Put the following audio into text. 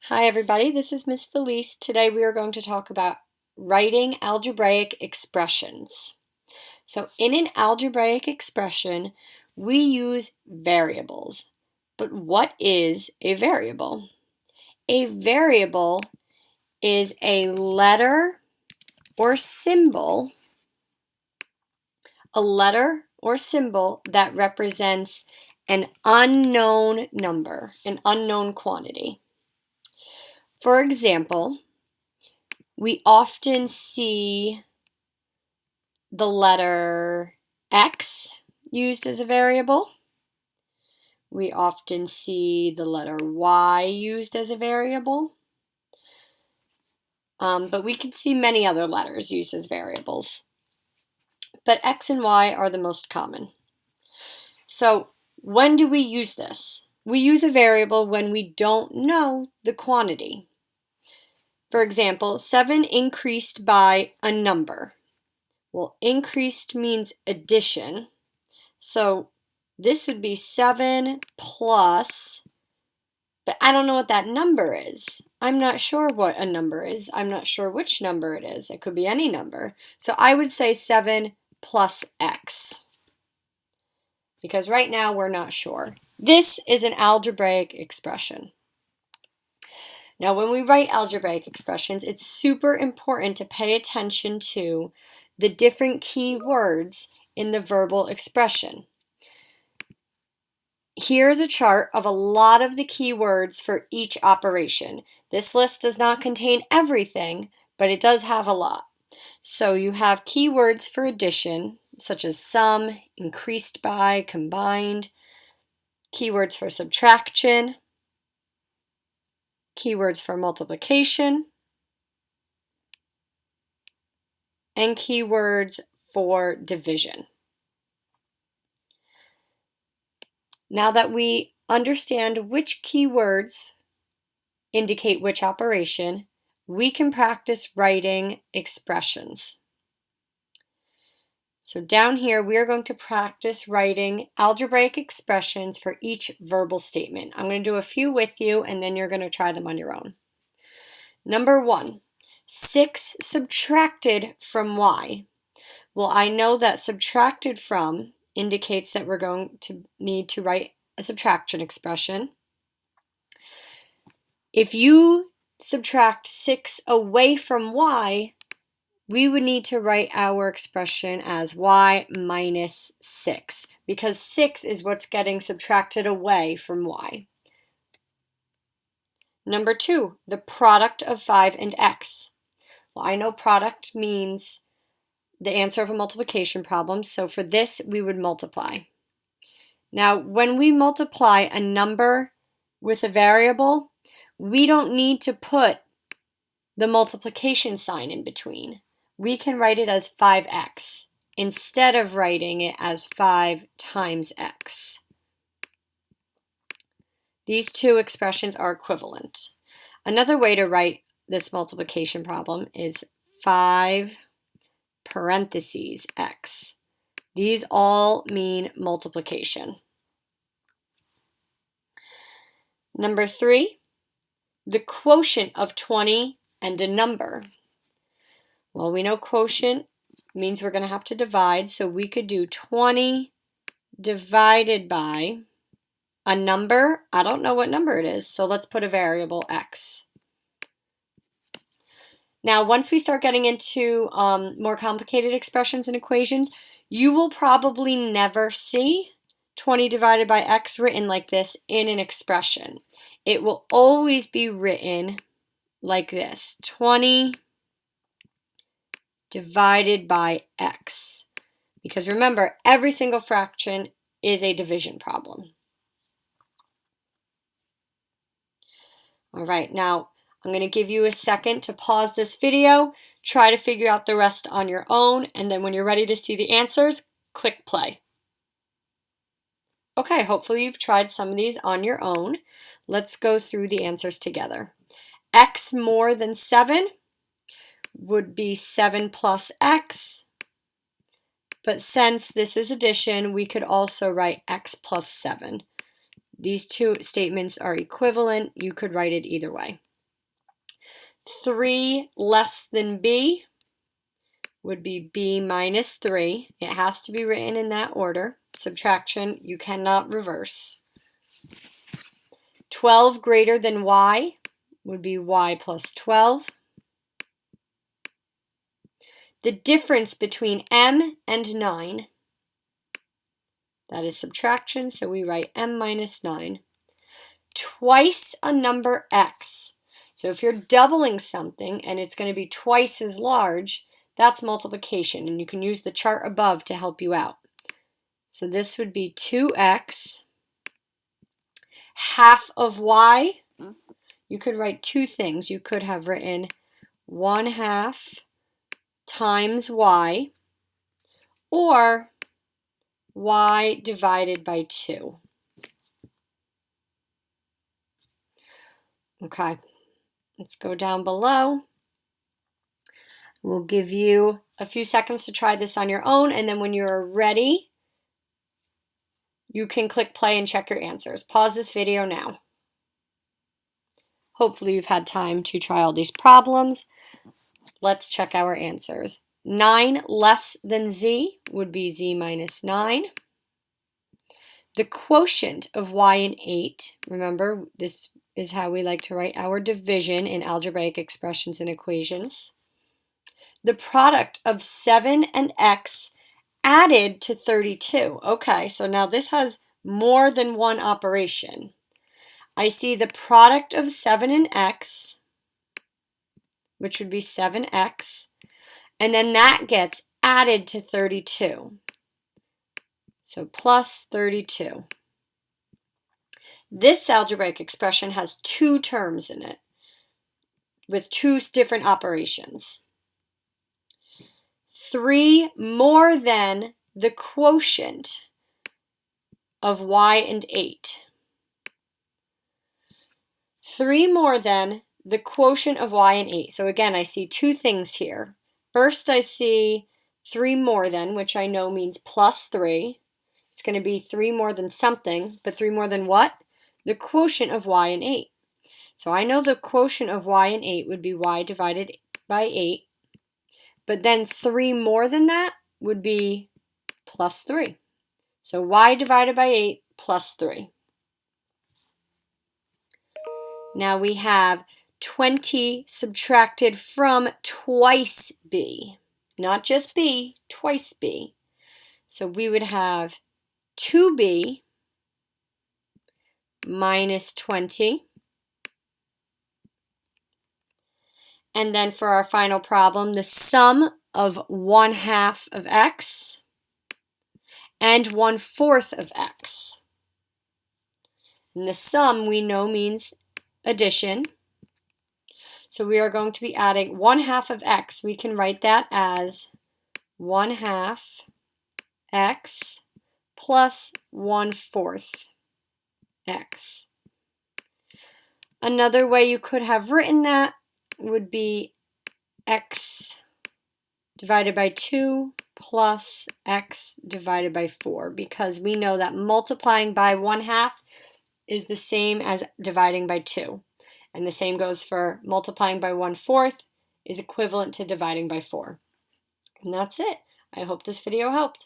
Hi everybody, this is Miss Felice. Today we are going to talk about writing algebraic expressions. So in an algebraic expression, we use variables. But what is a variable? A variable is a letter or symbol, that represents an unknown number, an unknown quantity. For example, we often see the letter X used as a variable. We often see the letter Y used as a variable. But we can see many other letters used as variables. But X and Y are the most common. So when do we use this? We use a variable when we don't know the quantity. For example, 7 increased by a number. Well, increased means addition. So this would be 7 plus, but I don't know what that number is. I'm not sure what a number is. I'm not sure which number it is. It could be any number. So I would say 7 plus X, because right now we're not sure. This is an algebraic expression. Now, when we write algebraic expressions, it's super important to pay attention to the different key words in the verbal expression. Here's a chart of a lot of the keywords for each operation. This list does not contain everything, but it does have a lot. So you have keywords for addition, such as sum, increased by, combined, keywords for subtraction, keywords for multiplication, and keywords for division. Now that we understand which keywords indicate which operation, we can practice writing expressions. So down here, we are going to practice writing algebraic expressions for each verbal statement. I'm going to do a few with you, and then you're going to try them on your own. Number 1, 6 subtracted from y. Well, I know that subtracted from indicates that we're going to need to write a subtraction expression. If you subtract 6 away from y, we would need to write our expression as y minus 6, because 6 is what's getting subtracted away from y. Number 2, the product of 5 and x. Well, I know product means the answer of a multiplication problem, so for this we would multiply. Now, when we multiply a number with a variable, we don't need to put the multiplication sign in between. We can write it as 5x instead of writing it as 5 times x. These two expressions are equivalent. Another way to write this multiplication problem is 5 parentheses x. These all mean multiplication. Number 3, the quotient of 20 and a number. Well, we know quotient means we're going to have to divide, so we could do 20 divided by a number. I don't know what number it is, so let's put a variable x. Now, once we start getting into more complicated expressions and equations, you will probably never see 20 divided by x written like this in an expression. It will always be written like this, 20 divided by x. Because remember, every single fraction is a division problem. All right, now I'm going to give you a second to pause this video, try to figure out the rest on your own, and then when you're ready to see the answers, click play. Okay, hopefully you've tried some of these on your own. Let's go through the answers together. X more than 7 would be 7 plus x, but since this is addition, we could also write x plus 7. These two statements are equivalent. You could write it either way. 3 less than b would be b minus 3. It has to be written in that order. Subtraction, you cannot reverse. 12 greater than y would be y plus 12. The difference between m and 9, that is subtraction, so we write m minus 9. Twice a number x. So if you're doubling something and it's going to be twice as large, that's multiplication, and you can use the chart above to help you out. So this would be 2x, half of y. You could write two things. You could have written 1/2 times y, or y divided by 2. Okay, let's go down below. We'll give you a few seconds to try this on your own, and then when you're ready, you can click play and check your answers. Pause this video now. Hopefully you've had time to try all these problems. Let's check our answers. 9 less than z would be z minus 9. The quotient of y and 8, remember this is how we like to write our division in algebraic expressions and equations. The product of 7 and x added to 32. Okay, so now this has more than one operation. I see the product of 7 and x, which would be 7x, and then that gets added to 32. So plus 32. This algebraic expression has two terms in it with two different operations. 3 more than the quotient of y and 8. 3 more than the quotient of y and 8. So again, I see two things here. First, I see 3 more than, which I know means plus 3. It's going to be 3 more than something, but 3 more than what? The quotient of y and 8. So I know the quotient of y and 8 would be y divided by 8. But then 3 more than that would be plus 3. So y divided by 8 plus 3. Now we have 20 subtracted from twice b. Not just b, twice b. So we would have 2b minus 20. And then for our final problem, the sum of 1/2 of x and 1/4 of x. And the sum we know means addition. So we are going to be adding 1/2 of x. We can write that as 1/2 x plus 1/4 x. Another way you could have written that would be x divided by 2 plus x divided by 4, because we know that multiplying by 1/2 is the same as dividing by 2. And the same goes for multiplying by 1/4 is equivalent to dividing by 4. And that's it. I hope this video helped.